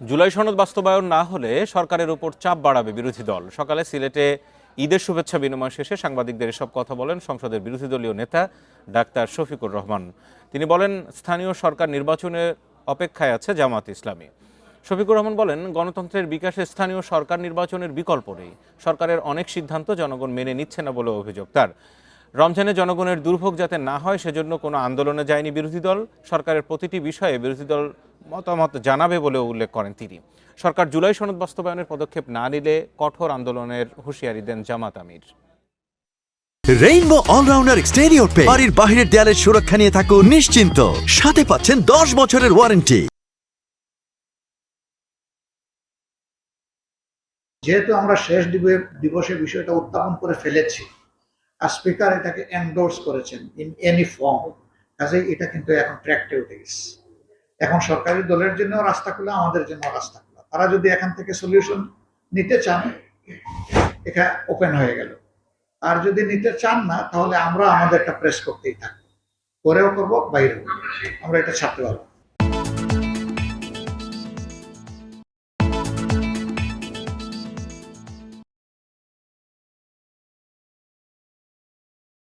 জুলাই সনদ বাস্তবায়ন না হলে সরকারের উপর চাপ বাড়াবে বিরোধী দল। সকালে সিলেটে ঈদের শুভেচ্ছা বিনিময় শেষে সাংবাদিকদের এসব কথা বলেন সংসদের বিরোধী দলীয় নেতা ডাক্তার শফিকুর রহমান। তিনি বলেন, স্থানীয় সরকার নির্বাচনের অপেক্ষায় আছে জামায়াত ইসলামী। শফিকুর রহমান বলেন, গণতন্ত্রের বিকাশে স্থানীয় সরকার নির্বাচনের বিকল্প নেই। সরকারের অনেক সিদ্ধান্ত জনগণ মেনে নিচ্ছে না বলে অভিযোগ তার। রমজানে জনগণের দুর্ভোগ যাতে না হয় সেজন্য কোনো আন্দোলনে যায়নি বিরোধী দল। সরকারের প্রতিটি বিষয়ে বিরোধী দল মতামত জানাবে বলেও উল্লেখ করেন তিনি। সরকার জুলাই সনদ বাস্তবায়নের পদক্ষেপ না নিলে কঠোর আন্দোলনের হুঁশিয়ারি দেন জামাত আমির। রেইনবো অলরাউন্ডার এক্সটেরিয়র পে বাড়ির বাহিরের দেয়ালের সুরক্ষা নিয়ে থাকুন নিশ্চিন্ত, সাথে পাচ্ছেন 10 বছরের ওয়ারেন্টি। যেহেতু আমরা শেষ দিবসে বিষয়টা উত্থাপন করে ফেলেছি আর স্পিকার এটাকে এন্ডোর্স করেছেন ইন এনি ফর্ম, কাজেই এটা কিন্তু এখন ট্র্যাকটে উঠে গেছে। এখন সরকারি দলের জন্য রাস্তা খোলা, আমাদের জন্য রাস্তা খোলা। তারা যদি এখান থেকে সলিউশন নিতে চান, এটা ওপেন হয়ে গেল। আর যদি নিতে চান না, তাহলে আমরা আমাদেরটা প্রেস করতেই থাকবো, করেও করবো, বাইরেও, আমরা এটা ছাড়তে পারবো।